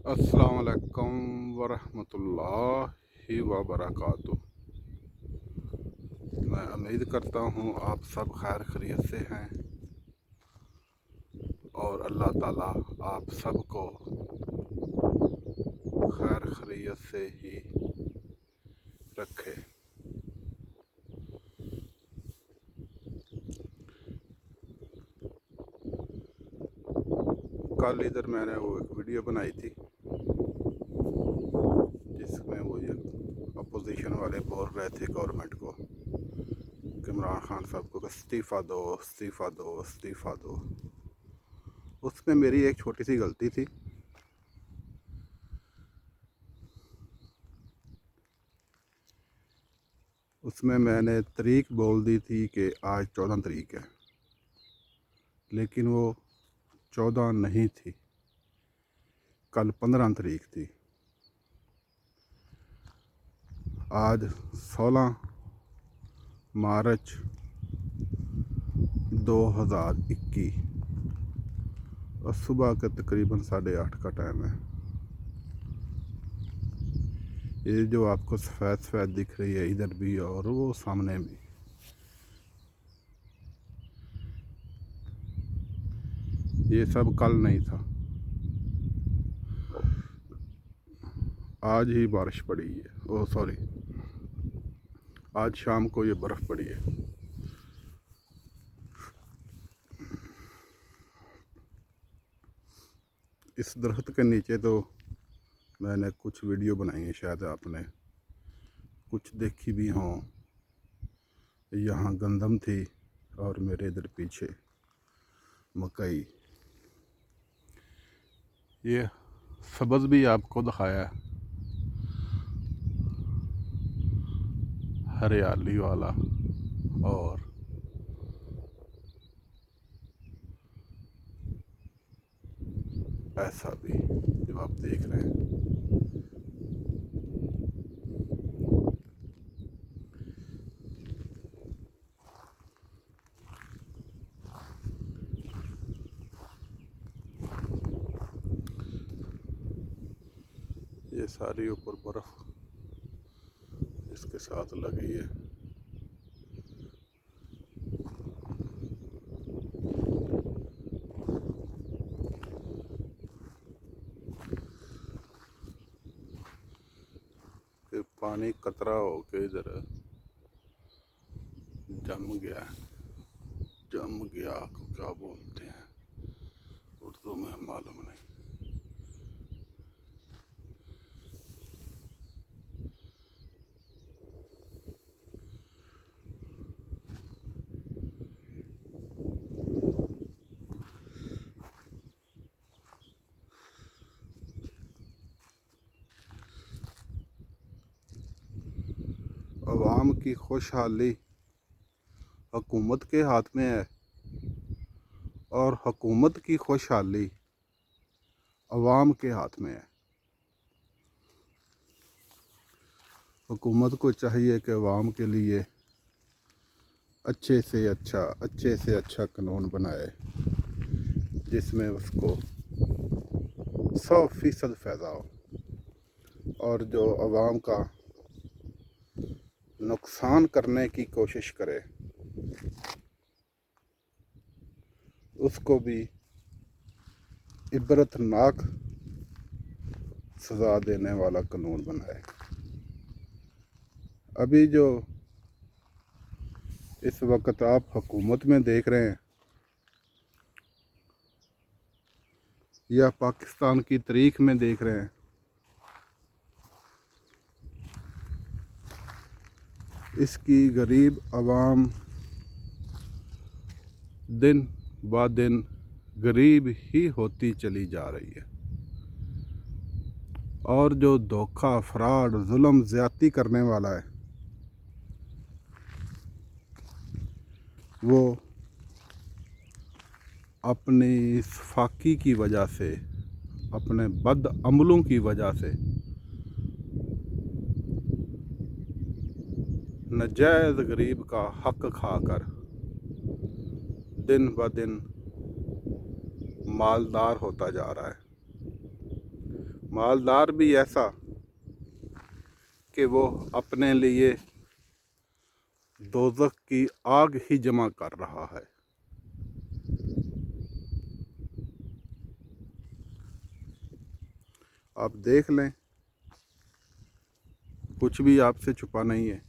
अस्सलाम वालेकुम वरहमतुल्लाहि वबरकातुह। मैं उम्मीद करता हूँ आप सब खैर खैरियत से हैं और अल्लाह ताला आप सबको खैर खैरियत से ही रखे। कल इधर मैंने वो एक वीडियो बनाई थी जिसमें वो ये अपोजिशन वाले बोल रहे थे गवर्नमेंट को कि इमरान खान साहब को इस्तीफ़ा दो इस्तीफ़ा दो इस्तीफ़ा दो। उसमें मेरी एक छोटी सी गलती थी। उसमें मैंने तारीख बोल दी थी कि आज 14 तारीख है, लेकिन वो 14 नहीं थी, कल 15 तारीख थी। आज 16 मार्च 2021 और सुबह के तकरीबन 8:30 का टाइम है। ये जो आपको सफ़ेद सफ़ेद दिख रही है इधर भी और वो सामने भी, ये सब कल नहीं था, आज ही बारिश पड़ी है। ओ सॉरी, आज शाम को ये बर्फ़ पड़ी है। इस दरख्त के नीचे तो मैंने कुछ वीडियो बनाई है, शायद आपने कुछ देखी भी हों। यहाँ गंदम थी और मेरे इधर पीछे मकई। ये सब्ज़ भी आपको दिखाया है, हरियाली वाला, और ऐसा भी जो आप देख रहे हैं। ये सारी ऊपर बर्फ़ इसके साथ लगी है। फिर पानी कतरा होके इधर जम गया। जम गया को क्या बोलते हैं उर्दू में, मालूम नहीं। अवाम की खुशहाली हुकूमत के हाथ में है और हुकूमत की खुशहाली अवाम के हाथ में है। हुकूमत को चाहिए कि अवाम के लिए अच्छे से अच्छा कानून बनाए जिसमें उसको 100% फ़ायदा हो, और जो अवाम का नुकसान करने की कोशिश करे उसको भी इबरतनाक सज़ा देने वाला कानून बनाए। अभी जो इस वक्त आप हुकूमत में देख रहे हैं या पाकिस्तान की तारीख में देख रहे हैं, इसकी गरीब आवाम दिन ब दिन गरीब ही होती चली जा रही है। और जो धोखा, फ्रॉड, जुल्म, ज़्यादती करने वाला है वो अपनी इस फाकी की वजह से, अपने बद अमलों की वजह से नजायज़ गरीब का हक खाकर दिन ब दिन मालदार होता जा रहा है। मालदार भी ऐसा कि वो अपने लिए दोज़ख की आग ही जमा कर रहा है। आप देख लें, कुछ भी आपसे छुपा नहीं है।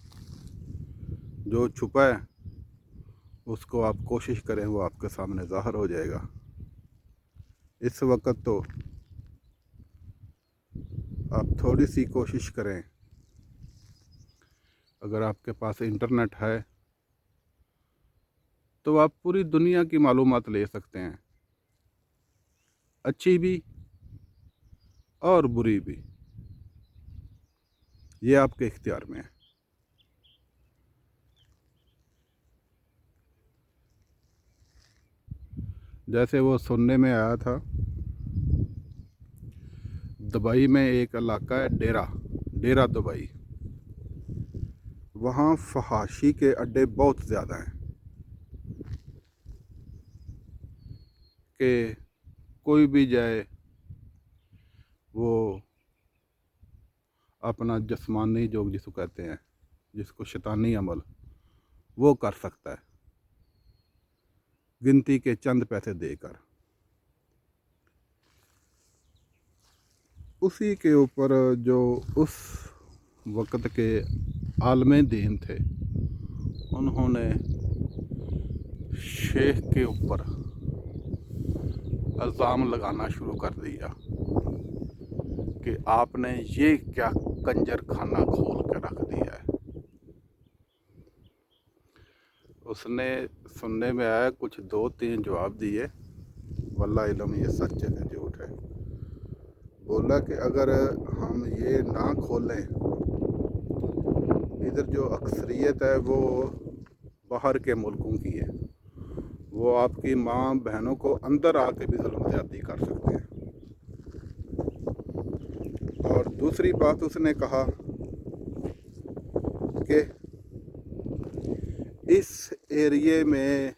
जो छुपा है उसको आप कोशिश करें, वो आपके सामने ज़ाहिर हो जाएगा। इस वक्त तो आप थोड़ी सी कोशिश करें, अगर आपके पास इंटरनेट है तो आप पूरी दुनिया की मालूमात ले सकते हैं, अच्छी भी और बुरी भी। ये आपके इख्तियार में है। जैसे वो सुनने में आया था, दुबई में एक इलाका है डेरा दुबई, वहाँ फहाशी के अड्डे बहुत ज़्यादा हैं कि कोई भी जाए वो अपना जिस्मानी जोग जिसको कहते हैं, जिसको शैतानी अमल, वो कर सकता है गिनती के चंद पैसे देकर। उसी के ऊपर जो उस वक़्त के आलमे दीन थे, उन्होंने शेख के ऊपर इल्ज़ाम लगाना शुरू कर दिया कि आपने ये क्या कंजर खाना खोल के रख दिया है। उसने सुनने में आया कुछ 2-3 जवाब दिए, वल्लाह इल्म ये सच है कि झूठ है। बोला कि अगर हम ये ना खोलें, इधर जो अक्सरियत है वो बाहर के मुल्कों की है, वो आपकी माँ बहनों को अंदर आके भी जुल्म ज़्यादती कर सकते हैं। और दूसरी बात उसने कहा कि इस एरिए में,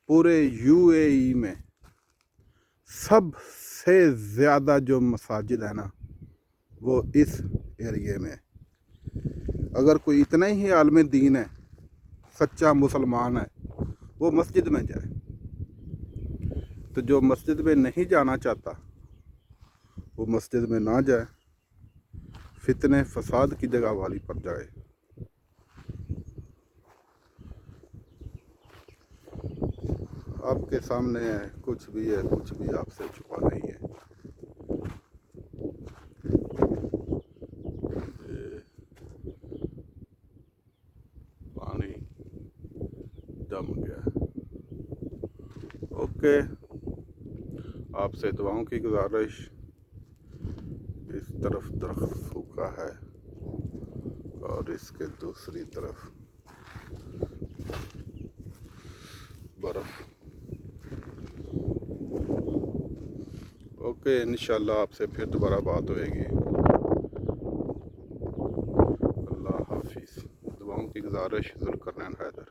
पूरे यूएई में सबसे ज़्यादा जो मसाजिद है ना, वो इस एरिए में। अगर कोई इतना ही आलम दीन है, सच्चा मुसलमान है, वो मस्जिद में जाए। तो जो मस्जिद में नहीं जाना चाहता वो मस्जिद में ना जाए, फितने फसाद की जगह वाली पर जाए। आपके सामने है, कुछ भी आपसे छुपा नहीं है। पानी जम गया। ओके, आपसे दुआओं की गुजारिश। इस तरफ दरख्त सूखा है और इसके दूसरी तरफ बर्फ। ओके, इंशाल्लाह आपसे फिर दोबारा बात होएगी। अल्लाह हाफिज़। दुआओं की गुजारिश, ज़ुल्करनैन हैदर।